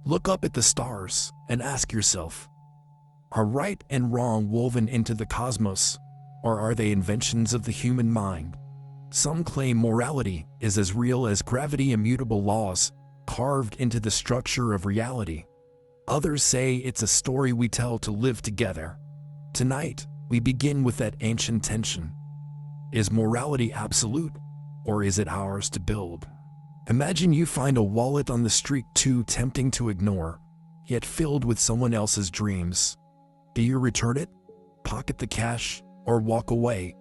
Look up at the stars and ask yourself, are right and wrong woven into the cosmos, or are they inventions of the human mind? Some claim morality is as real as gravity, immutable laws carved into the structure of reality. Others say it's a story we tell to live together. Tonight, we begin with that ancient tension. Is morality absolute, or is it ours to build? Imagine you find a wallet on the street too tempting to ignore, yet filled with someone else's dreams. Do you return it, pocket the cash, or walk away?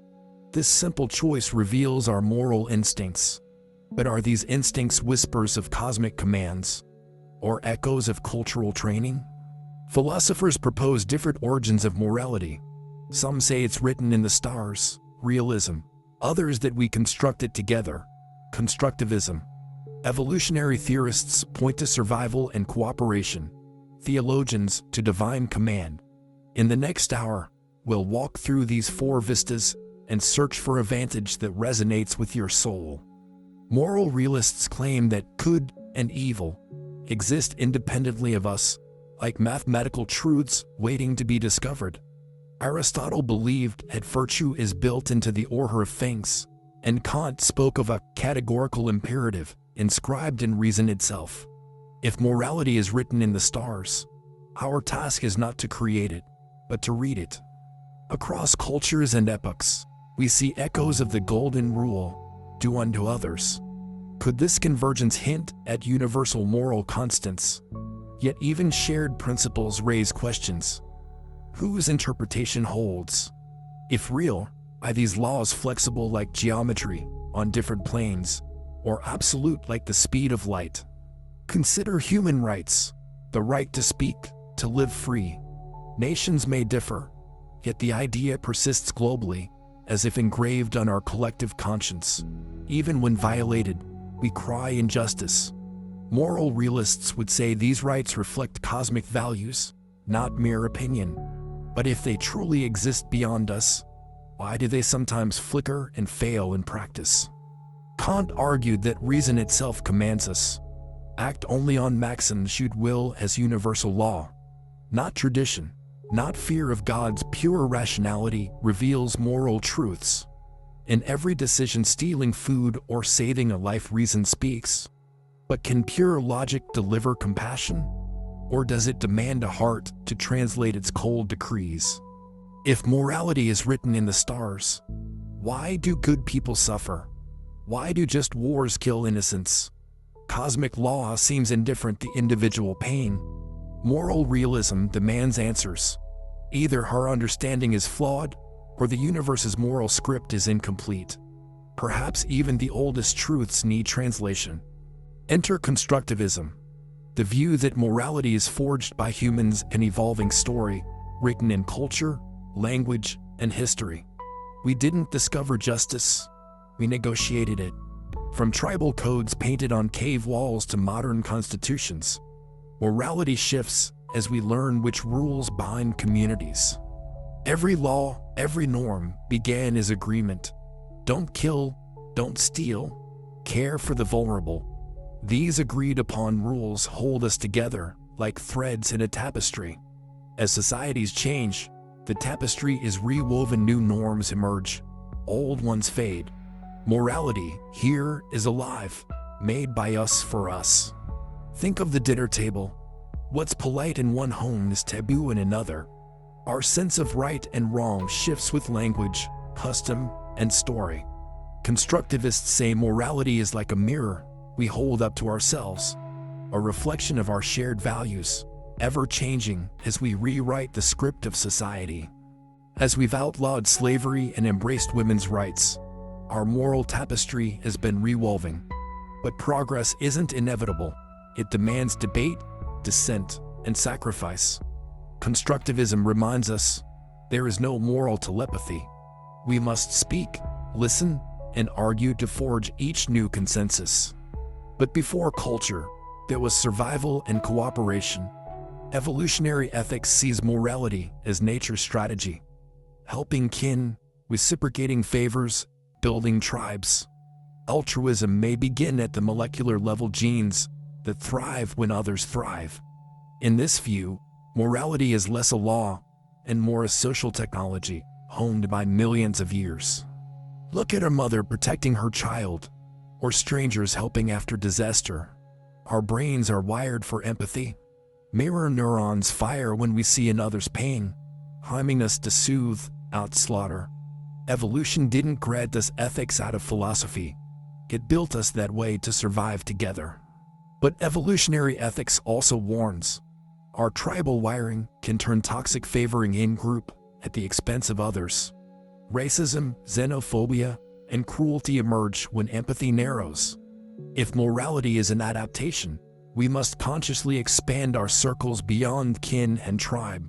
This simple choice reveals our moral instincts. But are these instincts whispers of cosmic commands, or echoes of cultural training? Philosophers propose different origins of morality. Some say it's written in the stars, realism. Others that we construct it together, constructivism. Evolutionary theorists point to survival and cooperation, theologians to divine command. In the next hour, we'll walk through these four vistas and search for a vantage that resonates with your soul. Moral realists claim that good and evil exist independently of us, like mathematical truths waiting to be discovered. Aristotle believed that virtue is built into the order of things, and Kant spoke of a categorical imperative inscribed in reason itself. If morality is written in the stars, our task is not to create it, but to read it. Across cultures and epochs, we see echoes of the golden rule, do unto others. Could this convergence hint at universal moral constants? Yet even shared principles raise questions. Whose interpretation holds? If real, are these laws flexible like geometry on different planes, or absolute like the speed of light? Consider human rights, the right to speak, to live free. Nations may differ, yet the idea persists globally, as if engraved on our collective conscience. Even when violated, we cry injustice. Moral realists would say these rights reflect cosmic values, not mere opinion. But if they truly exist beyond us, why do they sometimes flicker and fail in practice? Kant argued that reason itself commands us. Act only on maxims you'd will as universal law. Not tradition, not fear of God's pure rationality reveals moral truths. In every decision, stealing food or saving a life, reason speaks. But can pure logic deliver compassion? Or does it demand a heart to translate its cold decrees? If morality is written in the stars, why do good people suffer? Why do just wars kill innocents? Cosmic law seems indifferent to individual pain. Moral realism demands answers. Either our understanding is flawed, or the universe's moral script is incomplete. Perhaps even the oldest truths need translation. Enter constructivism, the view that morality is forged by humans, an evolving story, written in culture, language, and history. We didn't discover justice, we negotiated it. From tribal codes painted on cave walls to modern constitutions, morality shifts as we learn which rules bind communities. Every law, every norm began as agreement. Don't kill, don't steal, care for the vulnerable. These agreed upon rules hold us together like threads in a tapestry. As societies change, the tapestry is rewoven, new norms emerge, old ones fade. Morality here is alive, made by us for us. Think of the dinner table. What's polite in one home is taboo in another. Our sense of right and wrong shifts with language, custom, and story. Constructivists say morality is like a mirror we hold up to ourselves, a reflection of our shared values, ever-changing as we rewrite the script of society. As we've outlawed slavery and embraced women's rights, our moral tapestry has been rewoven. But progress isn't inevitable. It demands debate, dissent, and sacrifice. Constructivism reminds us there is no moral telepathy. We must speak, listen, and argue to forge each new consensus. But before culture, there was survival and cooperation. Evolutionary ethics sees morality as nature's strategy, helping kin, reciprocating favors, building tribes. Altruism may begin at the molecular level, genes that thrive when others thrive. In this view, morality is less a law and more a social technology honed by millions of years. Look at a mother protecting her child, or strangers helping after disaster. Our brains are wired for empathy. Mirror neurons fire when we see another's pain, harming us to soothe, out slaughter. Evolution didn't grant us ethics out of philosophy. It built us that way to survive together. But evolutionary ethics also warns. Our tribal wiring can turn toxic, favoring in-group at the expense of others. Racism, xenophobia, and cruelty emerge when empathy narrows. If morality is an adaptation, we must consciously expand our circles beyond kin and tribe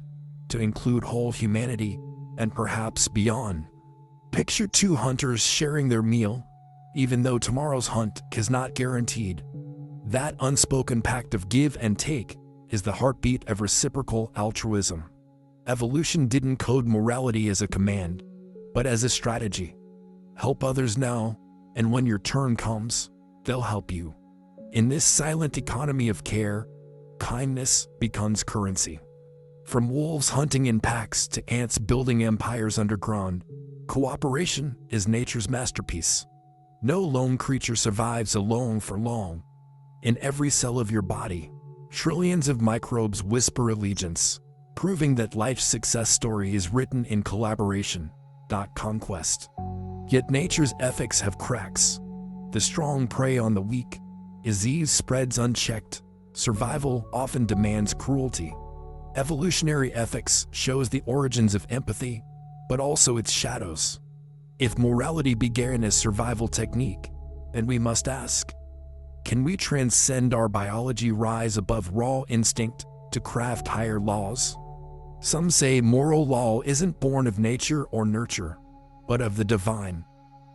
to include whole humanity and perhaps beyond. Picture two hunters sharing their meal, even though tomorrow's hunt is not guaranteed. That unspoken pact of give and take is the heartbeat of reciprocal altruism. Evolution didn't code morality as a command, but as a strategy. Help others now, and when your turn comes, they'll help you. In this silent economy of care, kindness becomes currency. From wolves hunting in packs to ants building empires underground, cooperation is nature's masterpiece. No lone creature survives alone for long. In every cell of your body, trillions of microbes whisper allegiance, proving that life's success story is written in collaboration, not conquest. Yet nature's ethics have cracks. The strong prey on the weak. Disease spreads unchecked. Survival often demands cruelty. Evolutionary ethics shows the origins of empathy, but also its shadows. If morality began as survival technique, then we must ask, can we transcend our biology, rise above raw instinct to craft higher laws? Some say moral law isn't born of nature or nurture, but of the divine.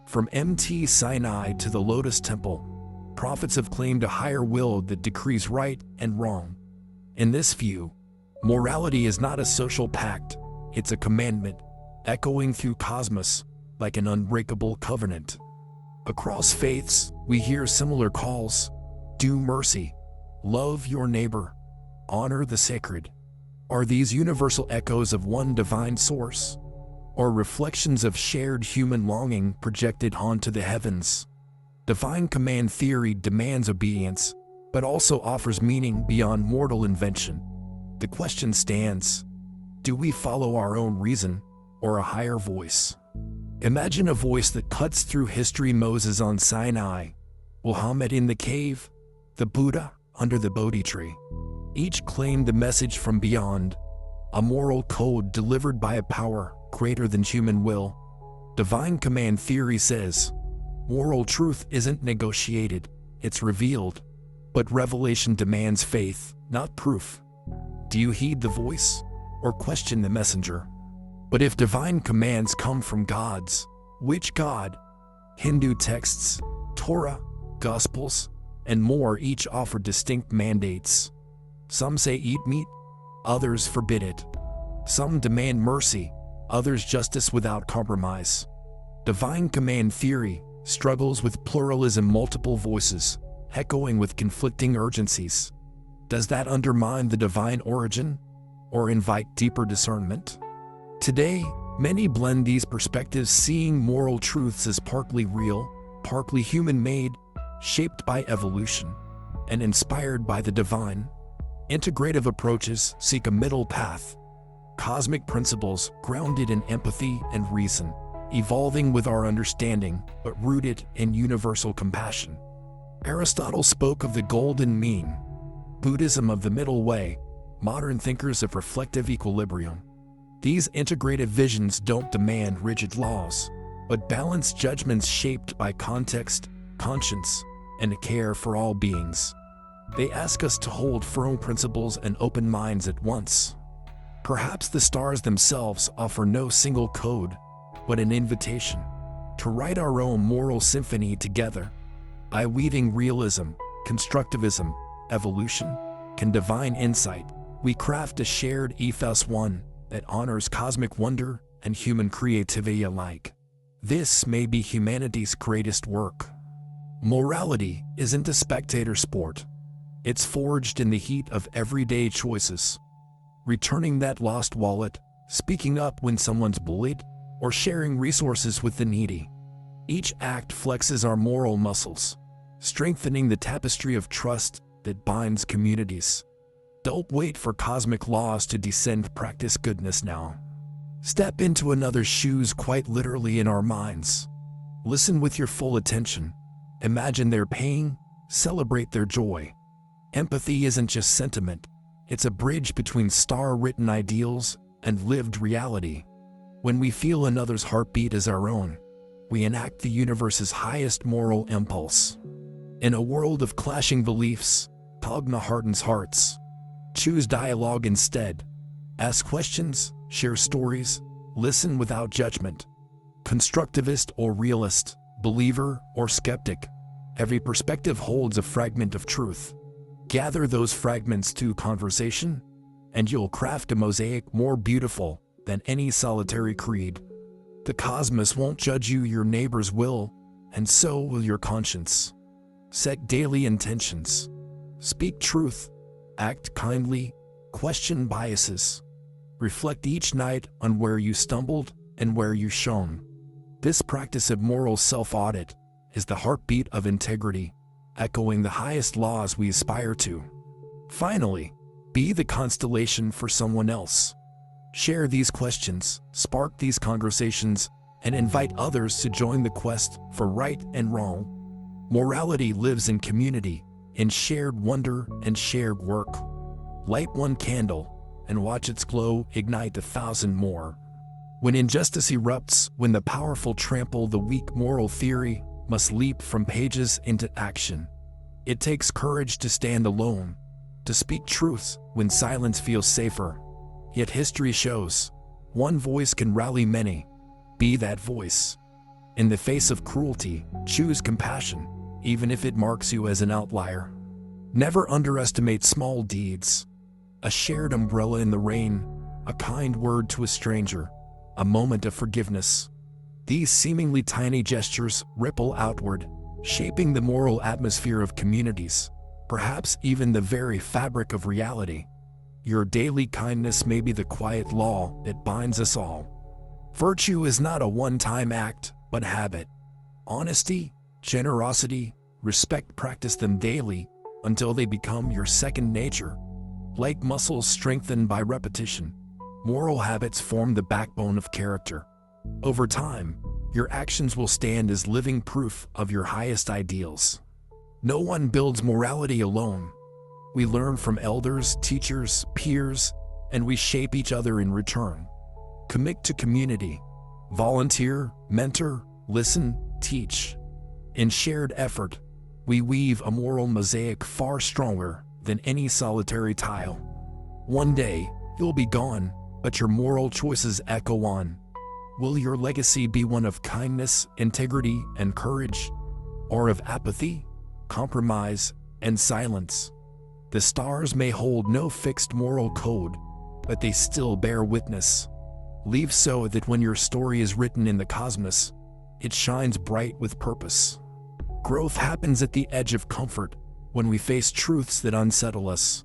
From Mt. Sinai to the Lotus Temple, prophets have claimed a higher will that decrees right and wrong. In this view, morality is not a social pact, it's a commandment, echoing through cosmos like an unbreakable covenant. Across faiths, we hear similar calls: do mercy, love your neighbor, honor the sacred. Are these universal echoes of one divine source, or reflections of shared human longing projected onto the heavens? Divine command theory demands obedience, but also offers meaning beyond mortal invention. The question stands: do we follow our own reason or a higher voice? Imagine a voice that cuts through history: Moses on Sinai, Muhammad in the cave, the Buddha under the Bodhi tree. Each claimed the message from beyond, a moral code delivered by a power greater than human will. Divine command theory says, moral truth isn't negotiated, it's revealed. But revelation demands faith, not proof. Do you heed the voice, or question the messenger? But if divine commands come from gods, which God? Hindu texts, Torah, Gospels, and more each offer distinct mandates. Some say eat meat, others forbid it. Some demand mercy, others justice without compromise. Divine command theory struggles with pluralism, multiple voices, echoing with conflicting urgencies. Does that undermine the divine origin, or invite deeper discernment? Today, many blend these perspectives, seeing moral truths as partly real, partly human-made, shaped by evolution, and inspired by the divine. Integrative approaches seek a middle path, cosmic principles grounded in empathy and reason, evolving with our understanding but rooted in universal compassion. Aristotle spoke of the golden mean, Buddhism of the middle way, modern thinkers of reflective equilibrium. These integrative visions don't demand rigid laws, but balanced judgments shaped by context, conscience, and a care for all beings. They ask us to hold firm principles and open minds at once. Perhaps the stars themselves offer no single code, but an invitation to write our own moral symphony together. By weaving realism, constructivism, evolution, and divine insight, we craft a shared ethos, one that honors cosmic wonder and human creativity alike. This may be humanity's greatest work. Morality isn't a spectator sport. It's forged in the heat of everyday choices. Returning that lost wallet, speaking up when someone's bullied, or sharing resources with the needy. Each act flexes our moral muscles, strengthening the tapestry of trust that binds communities. Don't wait for cosmic laws to descend. Practice goodness now. Step into another's shoes, quite literally, in our minds. Listen with your full attention. Imagine their pain, celebrate their joy. Empathy isn't just sentiment, it's a bridge between star-written ideals and lived reality. When we feel another's heartbeat as our own, we enact the universe's highest moral impulse. In a world of clashing beliefs, dogma hardens hearts. Choose dialogue instead. Ask questions, share stories, listen without judgment. Constructivist or realist, believer or skeptic, every perspective holds a fragment of truth. Gather those fragments to conversation, and you'll craft a mosaic more beautiful than any solitary creed. The cosmos won't judge you, your neighbors will, and so will your conscience. Set daily intentions. Speak truth, act kindly, question biases. Reflect each night on where you stumbled and where you shone. This practice of moral self-audit is the heartbeat of integrity, echoing the highest laws we aspire to. Finally, be the constellation for someone else. Share these questions, spark these conversations, and invite others to join the quest for right and wrong. Morality lives in community, in shared wonder and shared work. Light one candle and watch its glow ignite 1,000 more. When injustice erupts, when the powerful trample the weak, moral theory must leap from pages into action. It takes courage to stand alone, to speak truth when silence feels safer. Yet history shows, one voice can rally many. Be that voice. In the face of cruelty, choose compassion, even if it marks you as an outlier. Never underestimate small deeds. A shared umbrella in the rain, a kind word to a stranger, a moment of forgiveness. These seemingly tiny gestures ripple outward, shaping the moral atmosphere of communities, perhaps even the very fabric of reality. Your daily kindness may be the quiet law that binds us all. Virtue is not a one-time act, but habit. Honesty, generosity, respect, practice them daily until they become your second nature. Like muscles strengthened by repetition, moral habits form the backbone of character. Over time, your actions will stand as living proof of your highest ideals. No one builds morality alone. We learn from elders, teachers, peers, and we shape each other in return. Commit to community. Volunteer, mentor, listen, teach. In shared effort, we weave a moral mosaic far stronger than any solitary tile. One day, you'll be gone, but your moral choices echo on. Will your legacy be one of kindness, integrity, and courage, or of apathy, compromise, and silence? The stars may hold no fixed moral code, but they still bear witness. Leave so that when your story is written in the cosmos, it shines bright with purpose. Growth happens at the edge of comfort, when we face truths that unsettle us.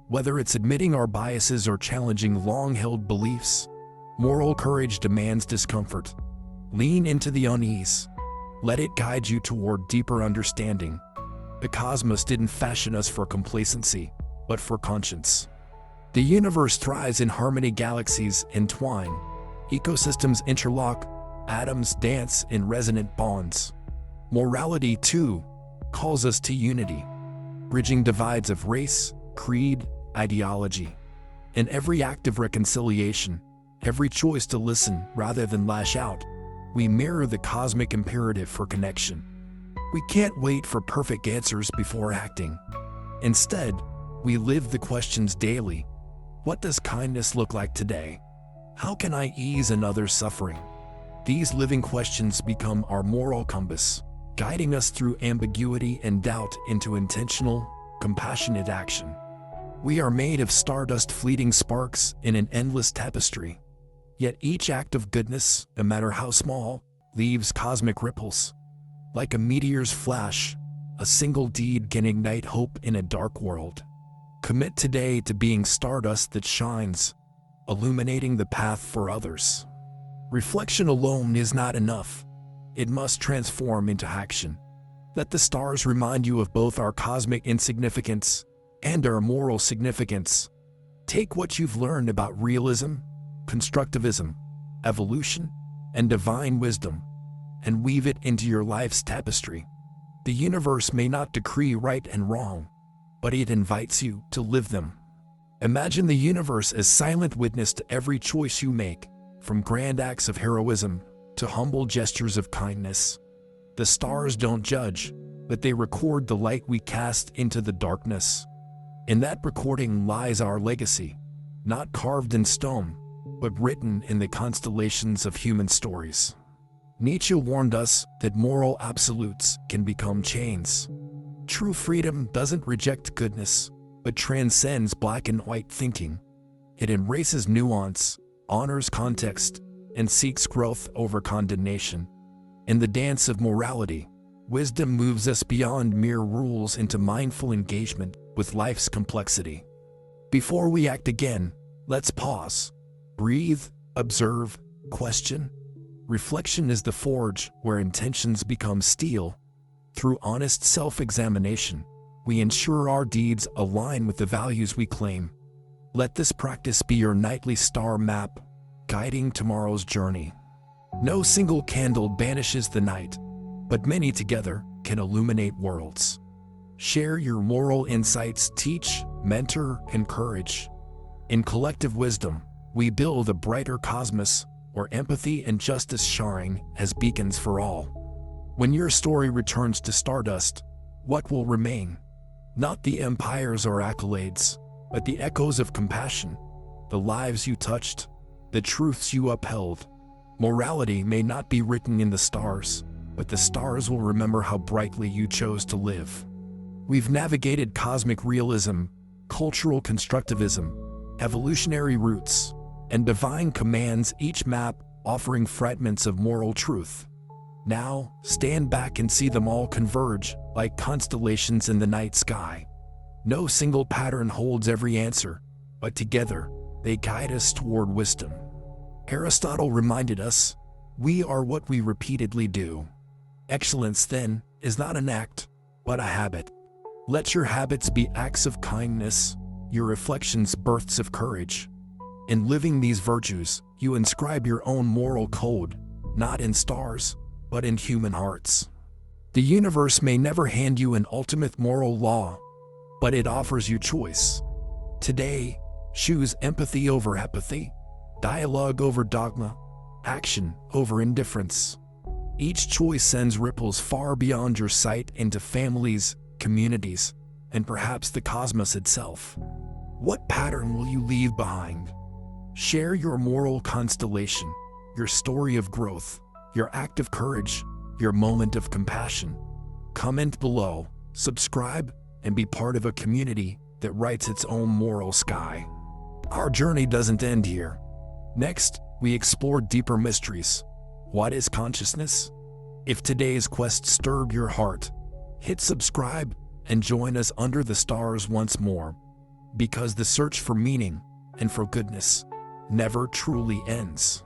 Whether it's admitting our biases or challenging long-held beliefs, moral courage demands discomfort. Lean into the unease. Let it guide you toward deeper understanding. The cosmos didn't fashion us for complacency, but for conscience. The universe thrives in harmony, galaxies entwine, ecosystems interlock, atoms dance in resonant bonds. Morality, too, calls us to unity, bridging divides of race, creed, ideology. In every act of reconciliation, every choice to listen rather than lash out, we mirror the cosmic imperative for connection. We can't wait for perfect answers before acting. Instead, we live the questions daily. What does kindness look like today? How can I ease another's suffering? These living questions become our moral compass, guiding us through ambiguity and doubt into intentional, compassionate action. We are made of stardust, fleeting sparks in an endless tapestry. Yet each act of goodness, no matter how small, leaves cosmic ripples. Like a meteor's flash, A single deed can ignite hope in a dark world. Commit today to being stardust that shines, illuminating the path for others. Reflection alone is not enough. It must transform into action. Let the stars remind you of both our cosmic insignificance and our moral significance. Take what you've learned about realism, constructivism, evolution, and divine wisdom, and weave it into your life's tapestry. The universe may not decree right and wrong, but it invites you to live them. Imagine the universe as silent witness to every choice you make, from grand acts of heroism to humble gestures of kindness. The stars don't judge, but they record the light we cast into the darkness. In that recording lies our legacy, not carved in stone, but written in the constellations of human stories. Nietzsche warned us that moral absolutes can become chains. True freedom doesn't reject goodness, but transcends black and white thinking. It embraces nuance, honors context, and seeks growth over condemnation. In the dance of morality, wisdom moves us beyond mere rules into mindful engagement with life's complexity. Before we act again, let's pause, breathe, observe, question. Reflection is the forge where intentions become steel. Through honest self-examination, we ensure our deeds align with the values we claim. Let this practice be your nightly star map, guiding tomorrow's journey. No single candle banishes the night, but many together can illuminate worlds. Share your moral insights, teach, mentor, encourage. In collective wisdom, we build a brighter cosmos where empathy and justice shine as beacons for all. When your story returns to stardust, what will remain? Not the empires or accolades, but the echoes of compassion, the lives you touched, the truths you upheld. Morality may not be written in the stars, but the stars will remember how brightly you chose to live. We've navigated cosmic realism, cultural constructivism, evolutionary roots, and divine commands, each map offering fragments of moral truth. Now, stand back and see them all converge like constellations in the night sky. No single pattern holds every answer, but together, they guide us toward wisdom. Aristotle reminded us, we are what we repeatedly do. Excellence, then, is not an act, but a habit. Let your habits be acts of kindness, your reflections births of courage. In living these virtues, you inscribe your own moral code, not in stars, but in human hearts. The universe may never hand you an ultimate moral law, but it offers you choice. Today, choose empathy over apathy, dialogue over dogma, action over indifference. Each choice sends ripples far beyond your sight into families, communities, and perhaps the cosmos itself. What pattern will you leave behind? Share your moral constellation, your story of growth, your act of courage, your moment of compassion. Comment below, subscribe, and be part of a community that writes its own moral sky. Our journey doesn't end here. Next, we explore deeper mysteries. What is consciousness? If today's quest stirred your heart, hit subscribe and join us under the stars once more, because the search for meaning and for goodness never truly ends.